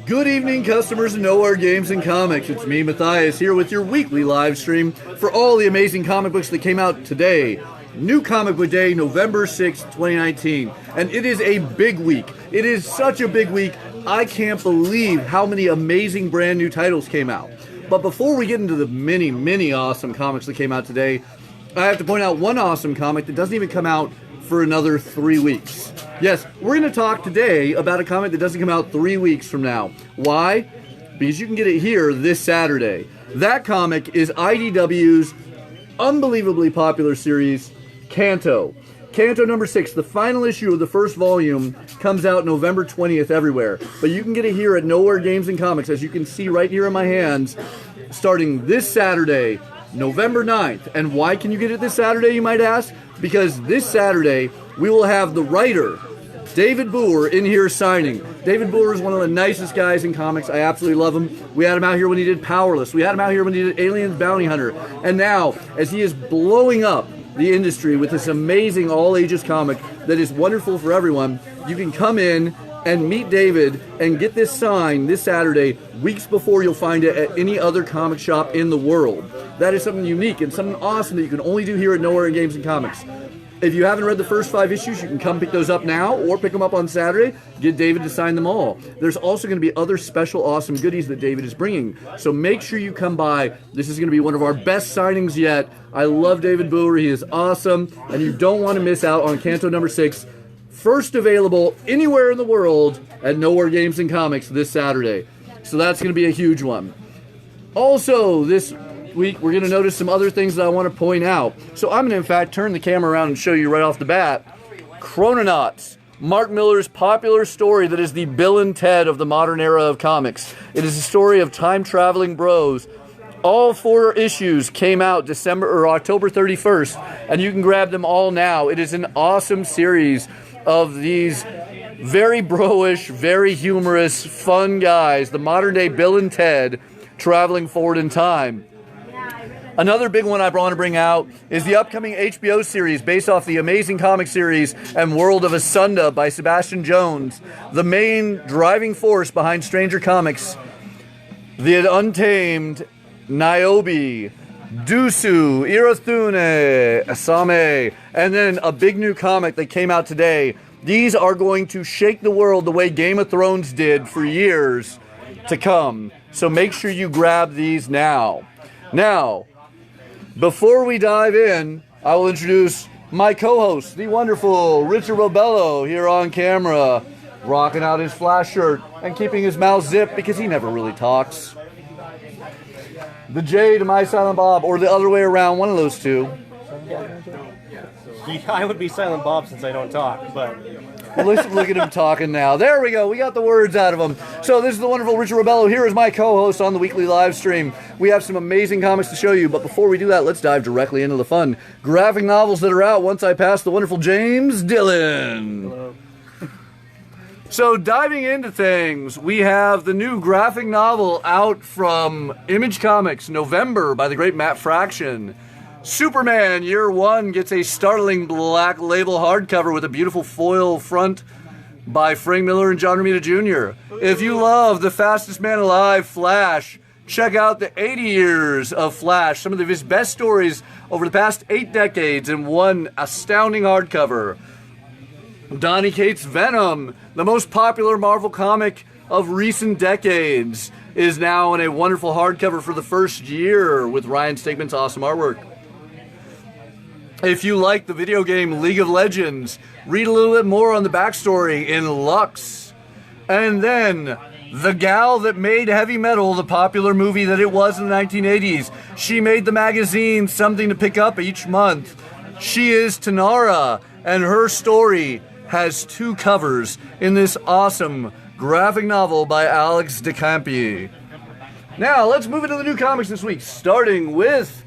Good evening, customers of Knowhere Games and Comics. It's me, Matthias, here with your weekly live stream for all the amazing comic books that came out today. New Comic Book Day, November 6th, 2019. And it is a big week. It is such a big week, I can't believe how many amazing brand new titles came out. But before we get into the many awesome comics that came out today, I have to point out one awesome comic that doesn't even come out for another 3 weeks. Yes, we're going to talk today about a comic that doesn't come out 3 weeks from now. Why? Because you can get it here this Saturday. That comic is IDW's unbelievably popular series, Kanto. Kanto number 6, the final issue of the first volume, comes out November 20th everywhere. But you can get it here at Knowhere Games and Comics, as you can see right here in my hands, starting this Saturday, November 9th. And why can you get it this Saturday, you might ask? Because this Saturday, we will have the writer, David Boer, in here signing. David Boer is one of the nicest guys in comics. I absolutely love him. We had him out here when he did Powerless. We had him out here when he did Aliens Bounty Hunter. And now, as he is blowing up the industry with this amazing all-ages comic that is wonderful for everyone, you can come in and meet David and get this sign this Saturday, weeks before you'll find it at any other comic shop in the world. That is something unique and something awesome that you can only do here at Knowhere Games and Comics. If you haven't read the first 5 issues, you can come pick those up now or pick them up on Saturday. Get David to sign them all. There's also going to be other special awesome goodies that David is bringing. So make sure you come by. This is going to be one of our best signings yet. I love David Boer. He is awesome. And you don't want to miss out on Kanto number 6. First available anywhere in the world at Knowhere Games and Comics this Saturday. So that's going to be a huge one. Also, this week we're going to notice some other things that I want to point out. So I'm going to, in fact, turn the camera around and show you right off the bat. Chrononauts, Mark Millar's popular story that is the Bill and Ted of the modern era of comics. It is a story of time-traveling bros. All 4 issues came out October 31st, and you can grab them all now. It is an awesome series of these very bro-ish, very humorous, fun guys, the modern-day Bill and Ted, traveling forward in time. Another big one I want to bring out is the upcoming HBO series based off the amazing comic series and world of Asunda by Sebastian Jones, the main driving force behind Stranger Comics, the Untamed, Niobe, Dusu, Irathune, Asame, and then a big new comic that came out today. These are going to shake the world the way Game of Thrones did for years to come. So make sure you grab these now. Now, before we dive in, I will introduce my co-host, the wonderful Richard Robello, here on camera, rocking out his Flash shirt and keeping his mouth zipped because he never really talks. The J to my Silent Bob, or the other way around, one of those two. I would be Silent Bob since I don't talk, but... Well, let's look at him talking now. There we go. We got the words out of him. So this is the wonderful Richard Robello. Here is my co-host on the weekly live stream. We have some amazing comics to show you, but before we do that, let's dive directly into the fun graphic novels that are out once I pass the wonderful James Dillon. Hello. So diving into things, we have the new graphic novel out from Image Comics, November, by the great Matt Fraction. Superman Year One gets a startling black label hardcover with a beautiful foil front by Frank Miller and John Romita Jr. If you love The Fastest Man Alive, Flash, check out the 80 years of Flash, some of his best stories over the past 8 decades in one astounding hardcover. Donny Cates' Venom, the most popular Marvel comic of recent decades, is now in a wonderful hardcover for the first year with Ryan Stegman's awesome artwork. If you like the video game League of Legends, read a little bit more on the backstory in Lux. And then, the gal that made Heavy Metal, the popular movie that it was in the 1980s, she made the magazine something to pick up each month. She is Tanara, and her story has 2 covers in this awesome graphic novel by Alex DeCampi. Now, let's move into the new comics this week, starting with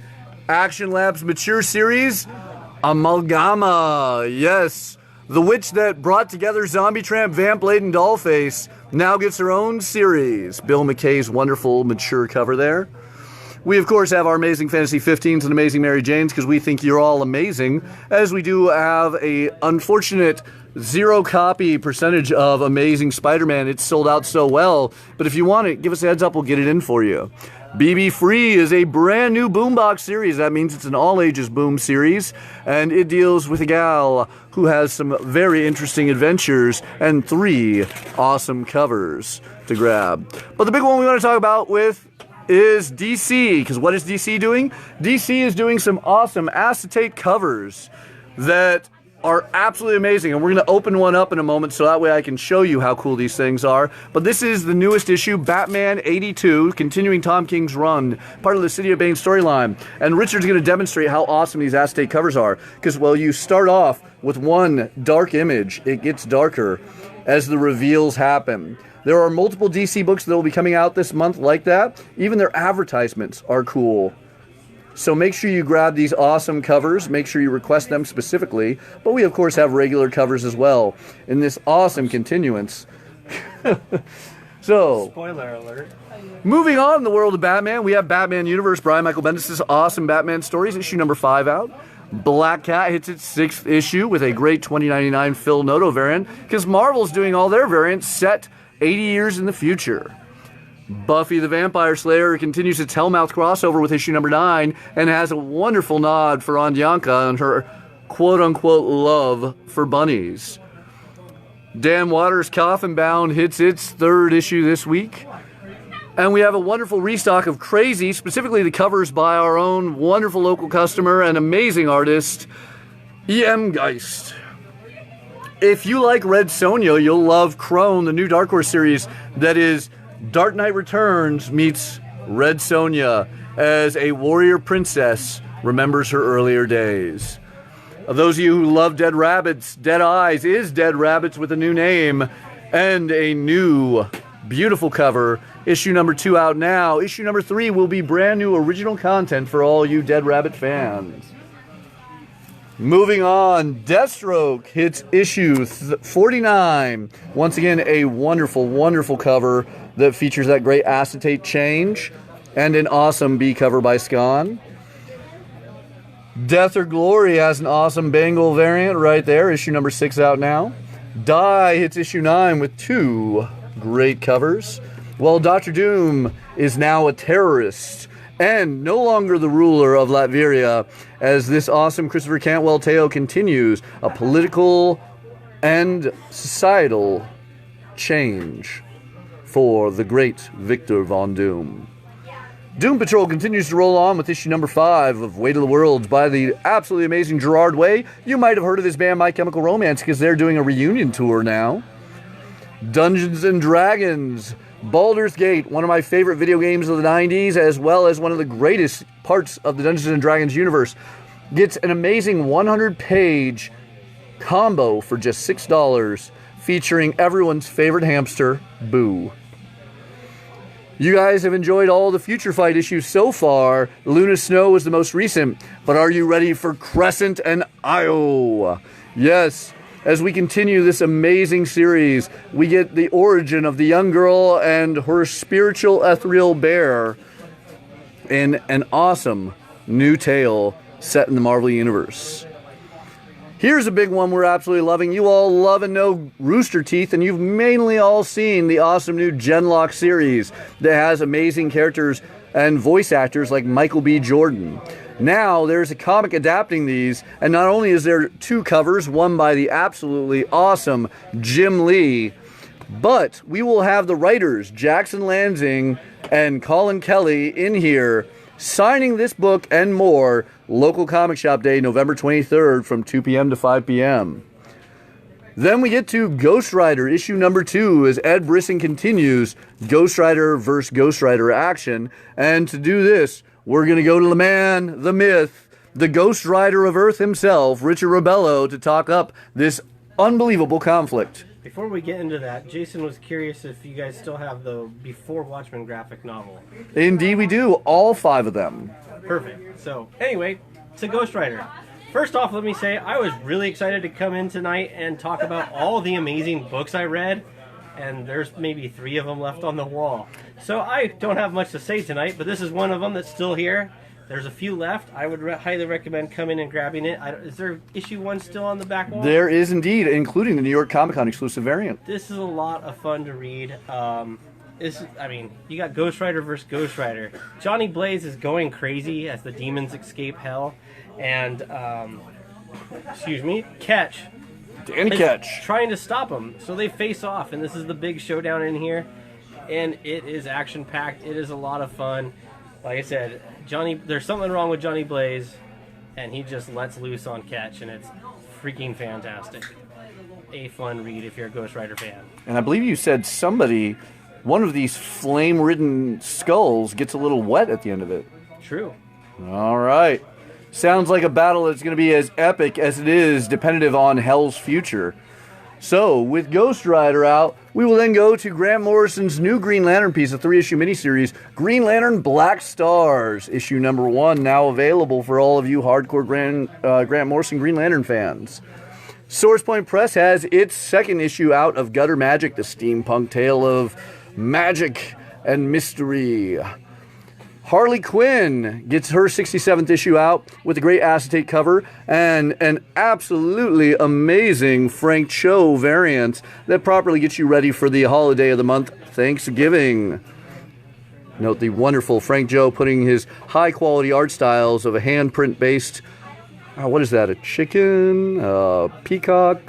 Action Lab's mature series, Amalgama. Yes, the witch that brought together Zombie Tramp, Vampblade, and Dollface now gets her own series. Bill McKay's wonderful mature cover there. We, of course, have our Amazing Fantasy 15s and Amazing Mary Janes because we think you're all amazing, as we do have a unfortunate 0 copy percentage of Amazing Spider-Man. It's sold out so well, but if you want it, give us a heads up, we'll get it in for you. BB Free is a brand new boombox series. That means it's an all-ages boom series, and it deals with a gal who has some very interesting adventures and 3 awesome covers to grab. But the big one we want to talk about is DC, because what is DC doing? DC is doing some awesome acetate covers that are absolutely amazing, and we're going to open one up in a moment so that way I can show you how cool these things are. But this is the newest issue, Batman 82, continuing Tom King's run, part of the City of Bane storyline. And Richard's going to demonstrate how awesome these acetate covers are, because, well, you start off with one dark image. It gets darker as the reveals happen. There are multiple DC books that will be coming out this month like that. Even their advertisements are cool. So make sure you grab these awesome covers. Make sure you request them specifically. But we, of course, have regular covers as well in this awesome continuance. So, spoiler alert. Moving on in the world of Batman, we have Batman Universe, Brian Michael Bendis' awesome Batman stories, issue number 5 out. Black Cat hits its 6th issue with a great $20.99 Phil Noto variant, because Marvel's doing all their variants set 80 years in the future. Buffy the Vampire Slayer continues its Hellmouth crossover with issue number 9 and has a wonderful nod for Andyanka and her quote-unquote love for bunnies. Dan Waters' Coffin Bound hits its 3rd issue this week. And we have a wonderful restock of Crazy, specifically the covers by our own wonderful local customer and amazing artist, E.M. Geist. If you like Red Sonja, you'll love Crone, the new Dark Horse series that is Dark Knight Returns meets Red Sonja as a warrior princess remembers her earlier days. Of those of you who love Dead Rabbits, Dead Eyes is Dead Rabbits with a new name and a new beautiful cover. Issue number 2 out now. Issue number 3 will be brand new original content for all you Dead Rabbit fans. Moving on, Deathstroke hits issue 49. Once again, a wonderful, wonderful cover that features that great acetate change and an awesome B cover by Scon. Death or Glory has an awesome Bengal variant right there. Issue number 6 out now. Die hits issue 9 with 2 great covers. Well, Dr. Doom is now a terrorist and no longer the ruler of Latveria, as this awesome Christopher Cantwell tale continues a political and societal change for the great Victor Von Doom. Doom Patrol continues to roll on with issue number 5 of Weight of the Worlds by the absolutely amazing Gerard Way. You might have heard of this band My Chemical Romance because they're doing a reunion tour now. Dungeons and Dragons, Baldur's Gate, one of my favorite video games of the 90s, as well as one of the greatest parts of the Dungeons and Dragons universe, gets an amazing 100-page combo for just $6, featuring everyone's favorite hamster, Boo. You guys have enjoyed all the Future Fight issues so far. Luna Snow was the most recent, but are you ready for Crescent and Io? Yes. As we continue this amazing series, we get the origin of the young girl and her spiritual ethereal bear in an awesome new tale set in the Marvel Universe. Here's a big one we're absolutely loving. You all love and know Rooster Teeth, and you've mainly all seen the awesome new Genlock series that has amazing characters and voice actors like Michael B. Jordan. Now there's a comic adapting these, and not only is there 2 covers, one by the absolutely awesome Jim Lee, but we will have the writers Jackson Lansing and Colin Kelly in here signing this book and more. Local Comic Shop Day, November 23rd from 2 p.m. to 5 p.m. Then we get to Ghost Rider, issue number 2, as Ed Brisson continues Ghost Rider vs. Ghost Rider action. And to do this, we're going to go to the man, the myth, the Ghost Rider of Earth himself, Richard Rebello, to talk up this unbelievable conflict. Before we get into that, Jason was curious if you guys still have the Before Watchmen graphic novel. Indeed we do, all 5 of them. Perfect. So, anyway, to Ghost Rider. First off, let me say, I was really excited to come in tonight and talk about all the amazing books I read, and there's maybe 3 of them left on the wall. So I don't have much to say tonight, but this is one of them that's still here. There's a few left. I would highly recommend coming and grabbing it. Is there issue 1 still on the back wall? There is indeed, including the New York Comic Con exclusive variant. This is a lot of fun to read. You got Ghost Rider versus Ghost Rider. Johnny Blaze is going crazy as the demons escape hell, and Ketch. Danny Ketch Trying to stop him. So they face off, and this is the big showdown in here. And it is action-packed. It is a lot of fun. Like I said, there's something wrong with Johnny Blaze, and he just lets loose on Ketch, and it's freaking fantastic. A fun read if you're a Ghost Rider fan. And I believe you said one of these flame-ridden skulls gets a little wet at the end of it. True. All right. Sounds like a battle that's going to be as epic as it is dependent on Hell's future. So, with Ghost Rider out, we will then go to Grant Morrison's new Green Lantern piece, a 3-issue miniseries, Green Lantern Black Stars, issue number 1, now available for all of you hardcore Grant Morrison Green Lantern fans. Source Point Press has its 2nd issue out of Gutter Magic, the steampunk tale of magic and mystery. Harley Quinn gets her 67th issue out with a great acetate cover and an absolutely amazing Frank Cho variant that properly gets you ready for the holiday of the month, Thanksgiving. Note the wonderful Frank Cho putting his high-quality art styles of a handprint-based, what is that, a chicken, peacock,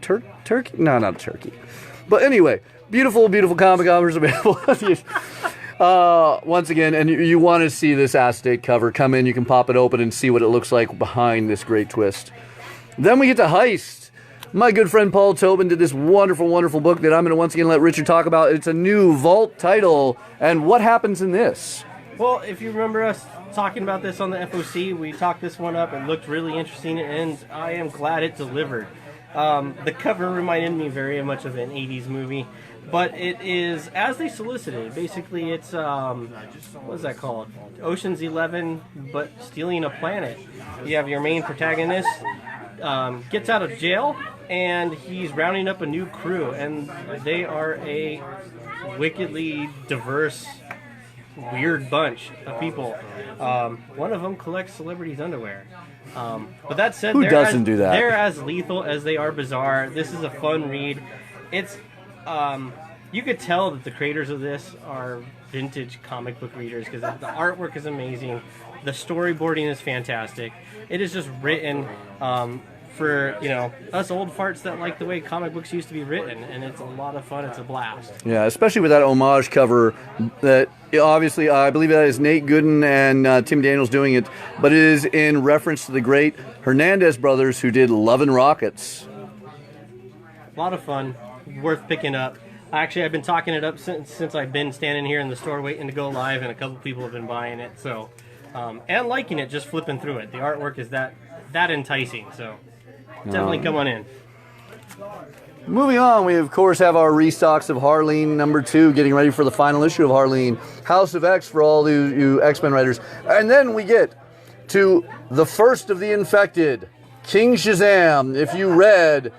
turkey? No, not a turkey. But anyway, beautiful, beautiful comic covers available. Once again, and you want to see this acetate cover, come in, you can pop it open and see what it looks like behind this great twist. Then we get to Heist. My good friend Paul Tobin did this wonderful, wonderful book that I'm going to once again let Richard talk about. It's a new Vault title, and what happens in this? Well, if you remember us talking about this on the FOC, we talked this one up. It looked really interesting, and I am glad it delivered. The cover reminded me very much of an 80s movie. But it is, as they solicited, basically it's, what is that called? Ocean's 11, but stealing a planet. You have your main protagonist, gets out of jail, and he's rounding up a new crew, and they are a wickedly diverse, weird bunch of people. One of them collects celebrities' underwear. But that said, who doesn't do that? They're as lethal as they are bizarre. This is a fun read. It's you could tell that the creators of this are vintage comic book readers because the artwork is amazing, the storyboarding is fantastic. It is just written for us old farts that like the way comic books used to be written, and it's a lot of fun. It's a blast. Yeah, especially with that homage cover that obviously I believe that is Nate Gooden and Tim Daniels doing it, but it is in reference to the great Hernandez brothers who did Love and Rockets. A lot of fun, worth picking up. Actually, I've been talking it up since I've been standing here in the store waiting to go live, and a couple people have been buying it. So, and liking it, just flipping through it. The artwork is that enticing. So, definitely come on in. Moving on, we of course have our restocks of Harleen number 2, getting ready for the final issue of Harleen, House of X for all you X-Men writers, and then we get to the first of the infected, King Shazam. If you read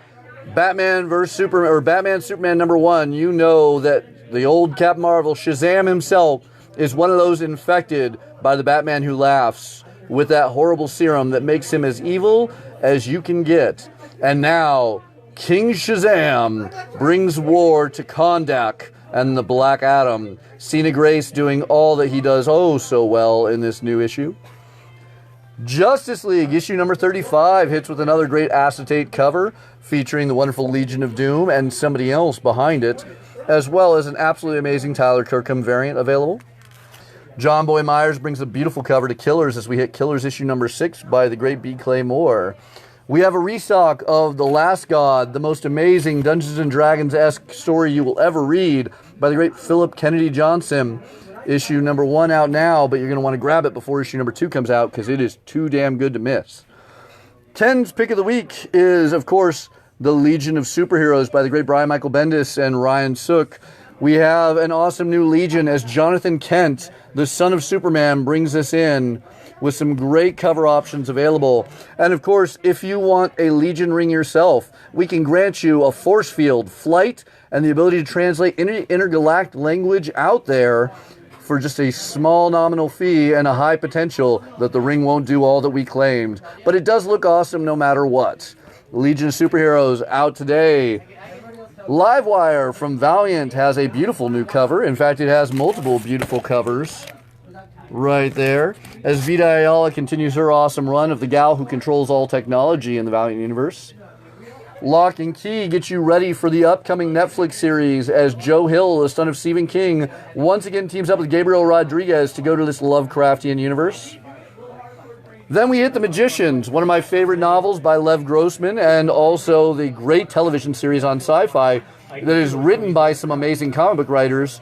Batman vs. Superman, or Batman Superman number 1, you know that the old Captain Marvel, Shazam himself, is one of those infected by the Batman Who Laughs with that horrible serum that makes him as evil as you can get. And now, King Shazam brings war to Kondak and the Black Adam. Cena Grace doing all that he does oh so well in this new issue. Justice League, issue number 35, hits with another great acetate cover featuring the wonderful Legion of Doom and somebody else behind it, as well as an absolutely amazing Tyler Kirkham variant available. John Boy Myers brings a beautiful cover to Killers as we hit Killers issue number 6 by the great B. Clay Moore. We have a restock of The Last God, the most amazing Dungeons & Dragons-esque story you will ever read by the great Philip Kennedy Johnson. Issue number 1 out now, but you're going to want to grab it before issue number 2 comes out because it is too damn good to miss. Ken's pick of the week is, of course, The Legion of Superheroes by the great Brian Michael Bendis and Ryan Sook. We have an awesome new Legion as Jonathan Kent, the son of Superman, brings us in with some great cover options available. And of course, if you want a Legion ring yourself, we can grant you a force field, flight, and the ability to translate any intergalactic language out there for just a small nominal fee and a high potential that the ring won't do all that we claimed. But it does look awesome no matter what. Legion of Superheroes out today. Livewire from Valiant has a beautiful new cover. In fact, it has multiple beautiful covers right there. As Vita Ayala continues her awesome run of the gal who controls all technology in the Valiant universe. Lock and Key gets you ready for the upcoming Netflix series as Joe Hill, the son of Stephen King, once again teams up with Gabriel Rodriguez to go to this Lovecraftian universe. Then we hit The Magicians, one of my favorite novels by Lev Grossman, and also the great television series on Sci-Fi that is written by some amazing comic book writers.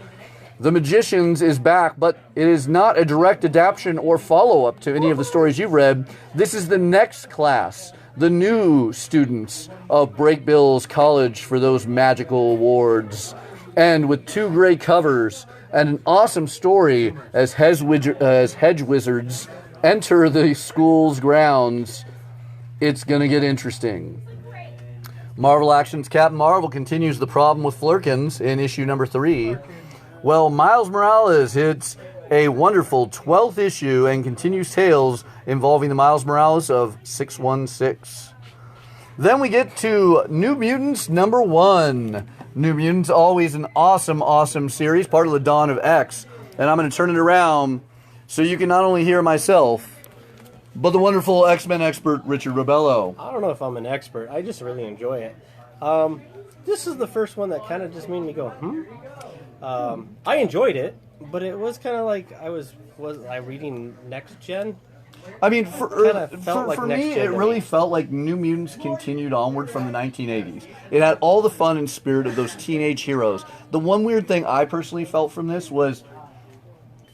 The Magicians is back, but it is not a direct adaptation or follow-up to any of the stories you've read. This is the next class, the new students of Breakbill's College for those magical awards. And with two great covers and an awesome story as hedge wizards enter the school's grounds, it's going to get interesting. Marvel Action's Captain Marvel continues the problem with Flurkins in issue number 3. Well, Miles Morales hits a wonderful 12th issue and continues tales involving the Miles Morales of 616. Then we get to New Mutants number 1. New Mutants, always an awesome, awesome series, part of the Dawn of X. And I'm going to turn it around so you can not only hear myself, but the wonderful X-Men expert, Richard Robello. I don't know if I'm an expert. I just really enjoy it. This is the first one that kind of just made me go, I enjoyed it, but it was kind of like was I reading Next Gen? I mean, for like me, it really felt like New Mutants continued onward from the 1980s. It had all the fun and spirit of those teenage heroes. The one weird thing I personally felt from this was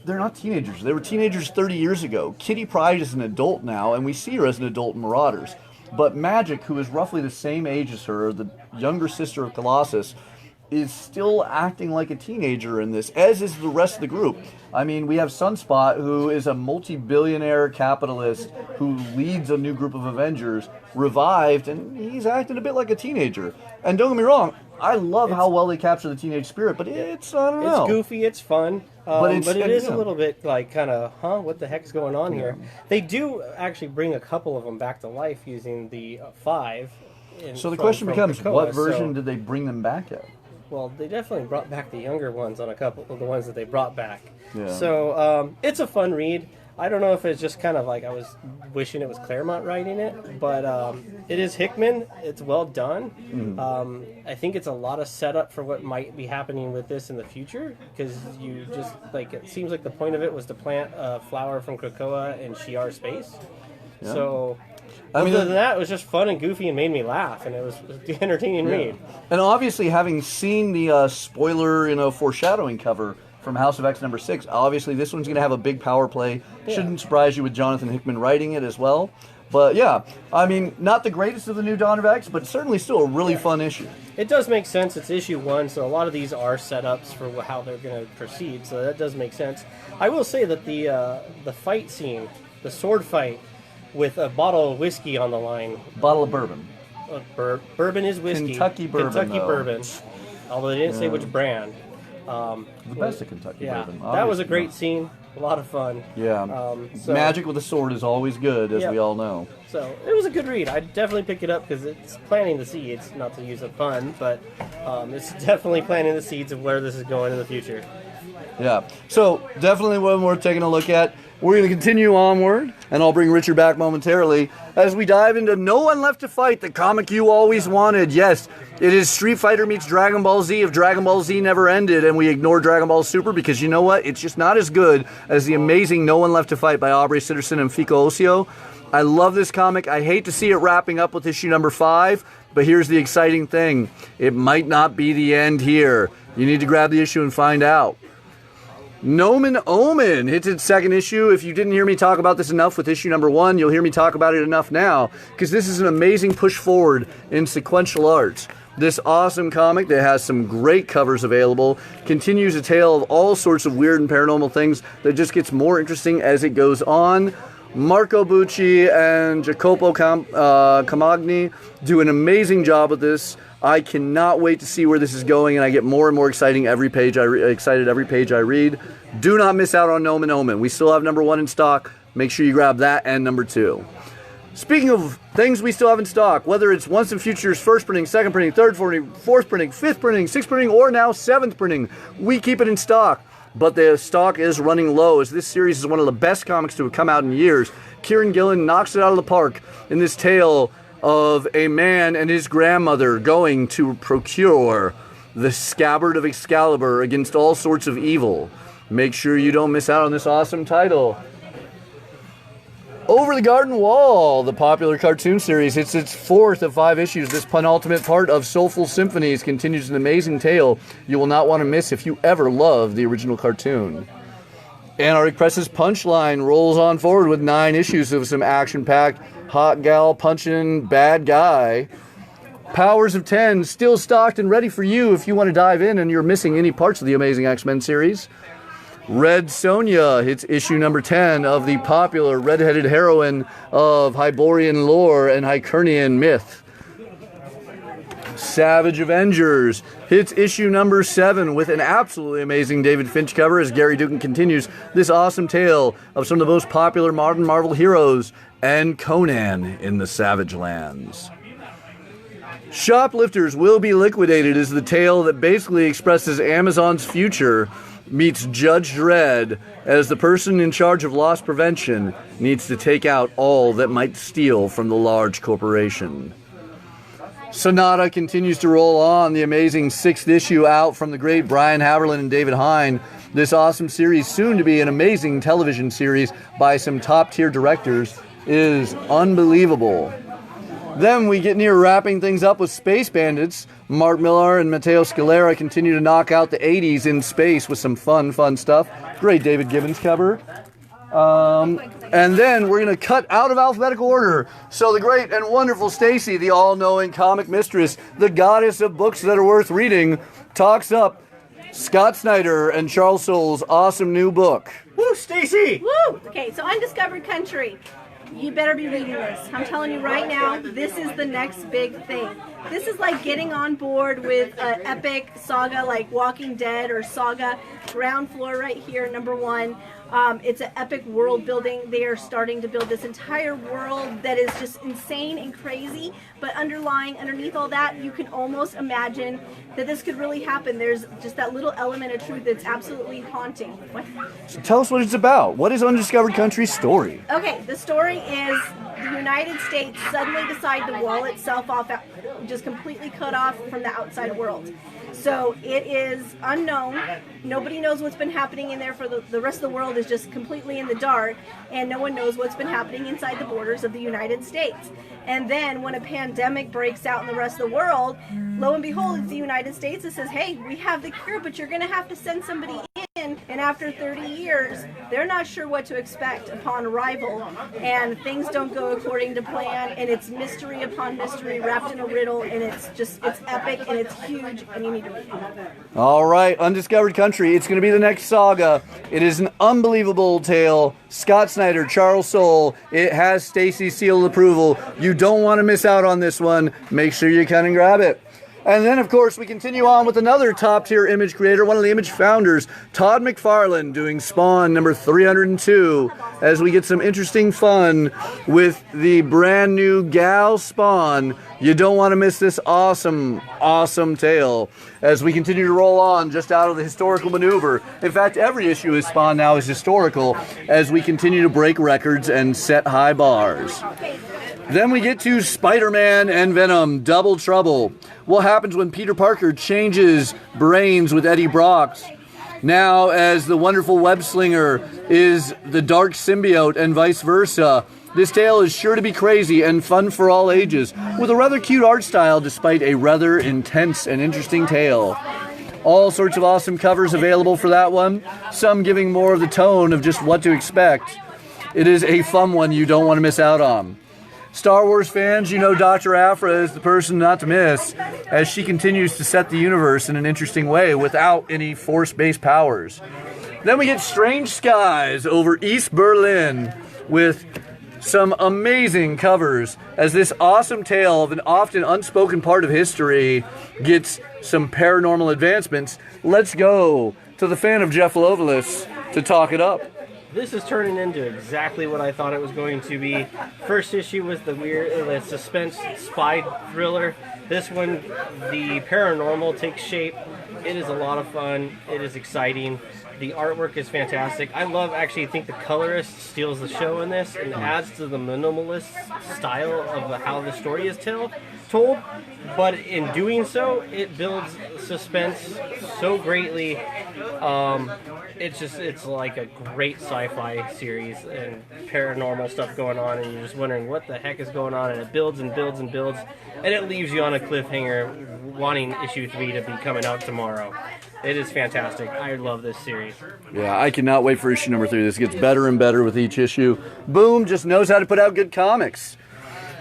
they're not teenagers. They were teenagers 30 years ago. Kitty Pryde is an adult now, and we see her as an adult in Marauders. But Magic, who is roughly the same age as her, the younger sister of Colossus, is still acting like a teenager in this, as is the rest of the group. I mean, we have Sunspot, who is a multi-billionaire capitalist who leads a new group of Avengers, revived, and he's acting a bit like a teenager. And don't get me wrong, I love how well they capture the teenage spirit, but it's, I don't know. It's goofy, it's fun, but it is a little bit like kind of, what the heck's going on here? They do actually bring a couple of them back to life using the 5. So the question becomes, what version did they bring them back at? Well, they definitely brought back the younger ones on a couple of the ones that they brought back. Yeah. So it's a fun read. I don't know if it's just kind of like I was wishing it was Claremont writing it, but it is Hickman. It's well done. Mm-hmm. I think it's a lot of setup for what might be happening with this in the future, because you just, like, it seems like the point of it was to plant a flower from Krakoa in Shi'ar space. Yeah. So other than that, it was just fun and goofy and made me laugh, and it was an entertaining read. And obviously, having seen the spoiler, foreshadowing cover from House of X number 6, obviously this one's going to have a big power play. Yeah. Shouldn't surprise you with Jonathan Hickman writing it as well. But yeah, I mean, not the greatest of the new Dawn of X, but certainly still a really fun issue. It does make sense. It's issue 1, so a lot of these are setups for how they're going to proceed, so that does make sense. I will say that the fight scene, the sword fight, with a bottle of whiskey on the line. Bottle of bourbon. Bourbon is whiskey. Kentucky bourbon. Although they didn't say which brand. The best of Kentucky bourbon. That was a great scene. A lot of fun. Yeah. Magic with a sword is always good, as we all know. So it was a good read. I'd definitely pick it up because it's planting the seeds, not to use a pun, but it's definitely planting the seeds of where this is going in the future. Yeah. So definitely one worth taking a look at. We're going to continue onward, and I'll bring Richard back momentarily as we dive into No One Left to Fight, the comic you always wanted. Yes, it is Street Fighter meets Dragon Ball Z if Dragon Ball Z never ended, and we ignore Dragon Ball Super because you know what? It's just not as good as the amazing No One Left to Fight by Aubrey Sitterson and Fico Ossio. I love this comic. I hate to see it wrapping up with issue number 5, but here's the exciting thing. It might not be the end here. You need to grab the issue and find out. Nomen Omen hits its 2nd issue. If you didn't hear me talk about this enough with issue number 1, you'll hear me talk about it enough now, because this is an amazing push forward in sequential arts. This awesome comic that has some great covers available continues a tale of all sorts of weird and paranormal things that just gets more interesting as it goes on. Marco Bucci and Jacopo Camagni do an amazing job with this. I cannot wait to see where this is going, and I get more and more excited every page I read. Do not miss out on Nomen Omen. We still have number 1 in stock. Make sure you grab that and number 2. Speaking of things we still have in stock, whether it's Once and Future's first printing, second printing, third printing, fourth printing, fifth printing, sixth printing, or now 7th printing, we keep it in stock. But the stock is running low, as this series is one of the best comics to have come out in years. Kieran Gillen knocks it out of the park in this tale of a man and his grandmother going to procure the scabbard of Excalibur against all sorts of evil. Make sure you don't miss out on this awesome title. Over the Garden Wall, the popular cartoon series, it's its 4th of 5 issues. This penultimate part of Soulful Symphonies continues an amazing tale you will not want to miss if you ever loved the original cartoon. Anarchic Press's Punchline rolls on forward with 9 issues of some action-packed, hot gal punching bad guy. Powers of 10 still stocked and ready for you if you want to dive in and you're missing any parts of the Amazing X-Men series. Red Sonja hits issue number 10 of the popular red-headed heroine of Hyborian lore and Hikernian myth. Savage Avengers hits issue number 7 with an absolutely amazing David Finch cover as Gary Dugan continues this awesome tale of some of the most popular modern Marvel heroes and Conan in the Savage Lands. Shoplifters Will Be Liquidated is the tale that basically expresses Amazon's future meets Judge Dredd as the person in charge of loss prevention needs to take out all that might steal from the large corporation. Sonata continues to roll on, the amazing 6th issue out from the great Brian Haberlin and David Hine. This awesome series, soon to be an amazing television series by some top-tier directors, is unbelievable. Then we get near wrapping things up with Space Bandits. Mark Millar and Matteo Scalera continue to knock out the 80s in space with some fun stuff. Great David Gibbons cover. And then we're going to cut out of alphabetical order. So the great and wonderful Stacy, the all-knowing comic mistress, the goddess of books that are worth reading, talks up Scott Snyder and Charles Soule's awesome new book. Woo, Stacy! Woo! Okay, so Undiscovered Country. You better be reading this. I'm telling you right now, this is the next big thing. This is like getting on board with an epic saga like Walking Dead or Saga. Ground floor right here, number 1. It's an epic world building. They are starting to build this entire world that is just insane and crazy, but underneath all that, you can almost imagine that this could really happen. There's just that little element of truth that's absolutely haunting. What? So tell us what it's about. What is Undiscovered Country's story? Okay, the story is the United States suddenly decide to wall itself off, just completely cut off from the outside world. So it is unknown. Nobody knows what's been happening in there. For the rest of the world is just completely in the dark, and no one knows what's been happening inside the borders of the United States. And then when a pandemic breaks out in the rest of the world, lo and behold, it's the United States that says, hey, we have the cure, but you're going to have to send somebody in. And after 30 years, they're not sure what to expect upon arrival, and things don't go according to plan, and it's mystery upon mystery wrapped in a riddle, and it's epic, and it's huge, and you need to read it. All right, Undiscovered Country. It's going to be the next saga. It is an unbelievable tale. Scott Snyder, Charles Soule. It has Stacy's seal of approval. You don't want to miss out on this one. Make sure you can and grab it. And then, of course, we continue on with another top-tier Image creator, one of the Image founders, Todd McFarlane, doing Spawn number 302, as we get some interesting fun with the brand new Gal Spawn. You don't want to miss this awesome tale as we continue to roll on just out of the historical maneuver. In fact, every issue of Spawn now is historical as we continue to break records and set high bars. Then we get to Spider-Man and Venom, Double Trouble. What happens when Peter Parker changes brains with Eddie Brock's? Now, as the wonderful web slinger is the dark symbiote and vice versa. This tale is sure to be crazy and fun for all ages, with a rather cute art style despite a rather intense and interesting tale. All sorts of awesome covers available for that one, some giving more of the tone of just what to expect. It is a fun one you don't want to miss out on. Star Wars fans, you know Dr. Aphra is the person not to miss, as she continues to set the universe in an interesting way without any Force-based powers. Then we get Strange Skies over East Berlin with some amazing covers as this awesome tale of an often unspoken part of history gets some paranormal advancements. Let's go to the fan of Jeff Loveless to talk it up. This is turning into exactly what I thought it was going to be. First issue was the suspense spy thriller. This one, the paranormal takes shape. It is a lot of fun. It is exciting. The artwork is fantastic. I think the colorist steals the show in this and adds to the minimalist style of how the story is told. But in doing so, it builds suspense so greatly. It's like a great sci-fi series and paranormal stuff going on, and you're just wondering what the heck is going on, and it builds and builds and builds, and it leaves you on a cliffhanger wanting issue 3 to be coming out tomorrow. It is fantastic. I love this series. Yeah, I cannot wait for issue number 3. This gets better and better with each issue. Boom just knows how to put out good comics.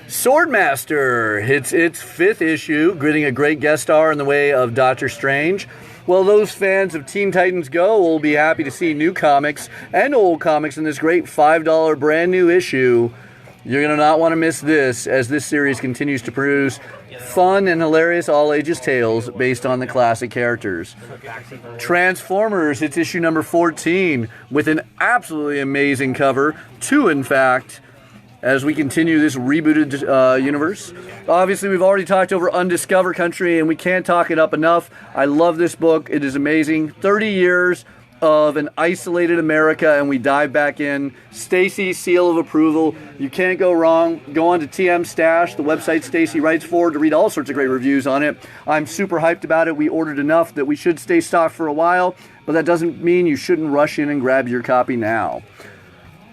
Swordmaster hits its 5th issue, getting a great guest star in the way of Doctor Strange. Well, those fans of Teen Titans Go will be happy to see new comics and old comics in this great $5 brand new issue. You're going to not want to miss this, as this series continues to produce fun and hilarious all-ages tales based on the classic characters. Transformers hits issue number 14 with an absolutely amazing cover, 2 in fact, as we continue this rebooted universe. Obviously, we've already talked over Undiscovered Country, and we can't talk it up enough. I love this book. It is amazing. 30 years of an isolated America, and we dive back in. Stacy, seal of approval. You can't go wrong. Go on to TM Stash, the website Stacy writes for, to read all sorts of great reviews on it. I'm super hyped about it. We ordered enough that we should stay stocked for a while, but that doesn't mean you shouldn't rush in and grab your copy now.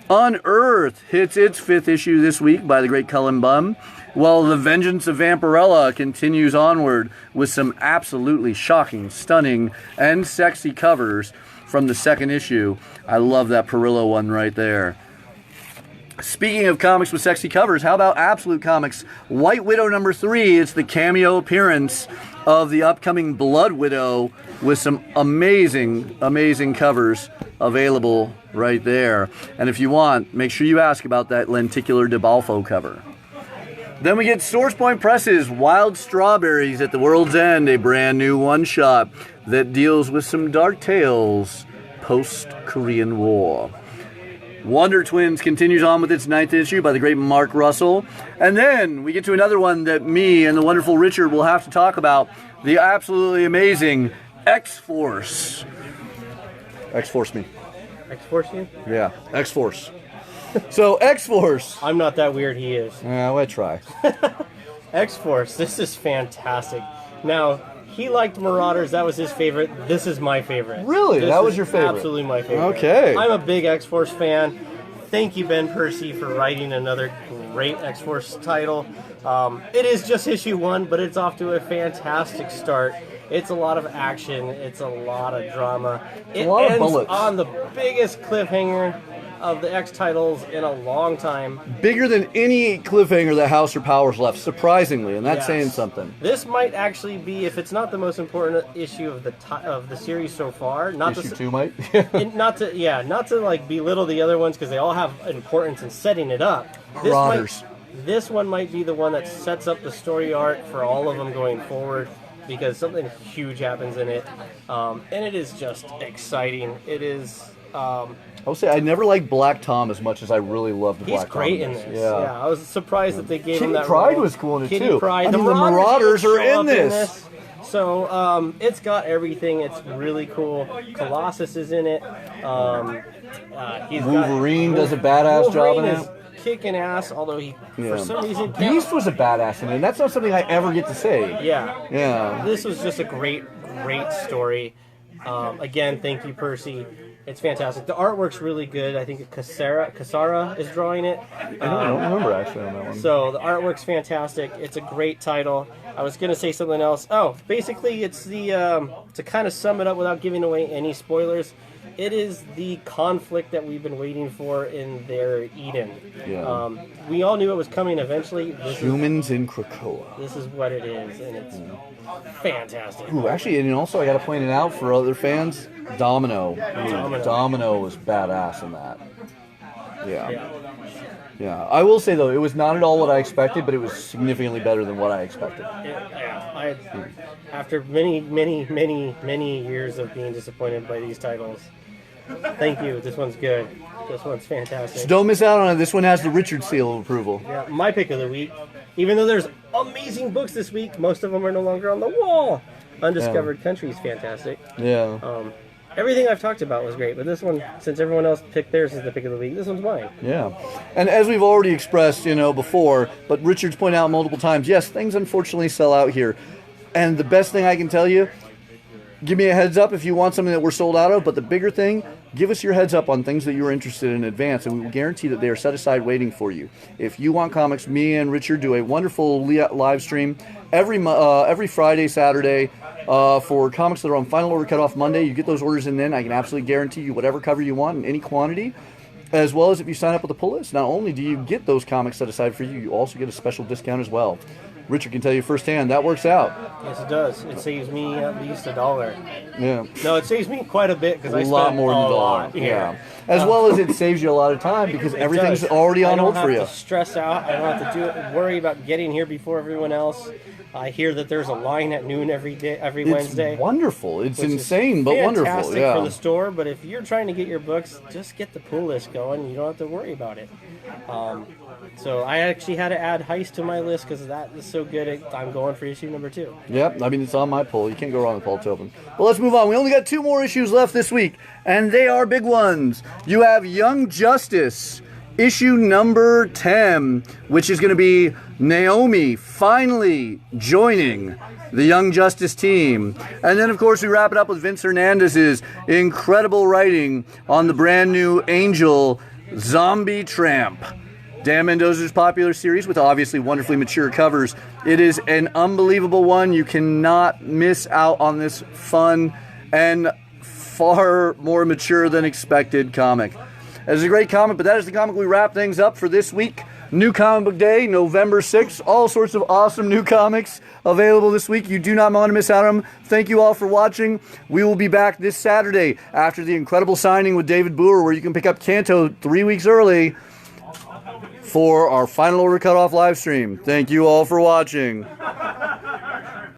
Unearthed hits its 5th issue this week by the great Cullen Bunn, while The Vengeance of Vampirella continues onward with some absolutely shocking, stunning, and sexy covers from the 2nd issue. I love that Perillo one right there. Speaking of comics with sexy covers, how about Absolute Comics White Widow number 3? It's the cameo appearance of the upcoming Blood Widow with some amazing, amazing covers available right there. And if you want, make sure you ask about that Lenticular de Balfo cover. Then we get Source Point Press's Wild Strawberries at the World's End, a brand new one-shot that deals with some dark tales post-Korean War. Wonder Twins continues on with its 9th issue by the great Mark Russell. And then we get to another one that me and the wonderful Richard will have to talk about, the absolutely amazing X-Force. X-Force me. X-Force you? Yeah, X-Force. So, X-Force. I'm not that weird, he is. Yeah, I try. X-Force, this is fantastic. Now, he liked Marauders, that was his favorite. This is my favorite. Really? That was your favorite? Absolutely my favorite. Okay. I'm a big X-Force fan. Thank you, Ben Percy, for writing another great X-Force title. It is just issue 1, but it's off to a fantastic start. It's a lot of action. It's a lot of drama. It ends on the biggest cliffhanger of the X titles in a long time. Bigger than any cliffhanger that House or Powers left, surprisingly, and that's saying something. This might actually be, if it's not the most important issue of the series so far, issue 2 might. not to like belittle the other ones because they all have importance in setting it up. This one might be the one that sets up the story arc for all of them going forward, because something huge happens in it, and it is just exciting. It is. I would say I never liked Black Tom as much as I really loved Black Tom. He's great in this. Yeah, I was surprised that they gave him that Kitty Pryde role. was cool in it Kitty too. Pryde. The Marauders are in this. So it's got everything. It's really cool. Colossus is in it. Wolverine does a badass job in it. Kicking ass, although he for some reason Beast was a badass in it, and that's not something I ever get to say. Yeah. This was just a great story. Again, thank you, Percy. It's fantastic. The artwork's really good. I think Cassara is drawing it. I don't remember actually on that one. So the artwork's fantastic. It's a great title. I was going to say something else. Oh, basically it's the, to kind of sum it up without giving away any spoilers, it is the conflict that we've been waiting for in their Eden. Yeah. We all knew it was coming eventually. Humans in Krakoa. This is what it is, and it's fantastic. Ooh, actually, and also I got to point it out for other fans, Domino. Domino was badass in that. Yeah. Yeah, I will say though, it was not at all what I expected, but it was significantly better than what I expected. After many years of being disappointed by these titles, thank you. This one's good. This one's fantastic. So don't miss out on it. This one has the Richard seal of approval. Yeah, my pick of the week. Even though there's amazing books this week, most of them are no longer on the wall. Undiscovered Country is fantastic. Yeah. Everything I've talked about was great, but this one, since everyone else picked theirs as the pick of the week, this one's mine. Yeah. And as we've already expressed, before, but Richard's pointed out multiple times, yes, things unfortunately sell out here. And the best thing I can tell you, give me a heads up if you want something that we're sold out of, but the bigger thing, give us your heads up on things that you're interested in advance, and we will guarantee that they are set aside waiting for you. If you want comics, me and Richard do a wonderful live stream every Friday, Saturday, for comics that are on final order cutoff Monday. You get those orders in then. I can absolutely guarantee you whatever cover you want in any quantity. As well as if you sign up with the pull list, not only do you get those comics set aside for you, you also get a special discount as well. Richard can tell you firsthand that works out. Yes, it does. It saves me at least $1. Yeah. No, it saves me quite a bit because I spend a lot more than a $1. lot here. Yeah. As well as it saves you a lot of time because everything's already on hold for you. I don't have to stress out. I don't have to worry about getting here before everyone else. I hear that there's a line at noon every Wednesday. It's wonderful. It's insane, but wonderful. Fantastic Yeah. for the store, but if you're trying to get your books, just get the pull list going. You don't have to worry about it. So I actually had to add Heist to my list because that is so good. I'm going for issue number 2. Yep, I mean, it's on my poll. You can't go wrong with Paul Tobin. But let's move on. We only got 2 more issues left this week, and they are big ones. You have Young Justice, issue number 10, which is going to be Naomi finally joining the Young Justice team. And then, of course, we wrap it up with Vince Hernandez's incredible writing on the brand new Angel Zombie Tramp. Dan Mendoza's popular series with obviously wonderfully mature covers. It is an unbelievable one. You cannot miss out on this fun and far more mature than expected comic. It's a great comic, but that is the comic we wrap things up for this week. New Comic Book Day, November 6th. All sorts of awesome new comics available this week. You do not want to miss out on them. Thank you all for watching. We will be back this Saturday after the incredible signing with David Boer, where you can pick up Kanto 3 weeks early for our final order cutoff live stream. Thank you all for watching.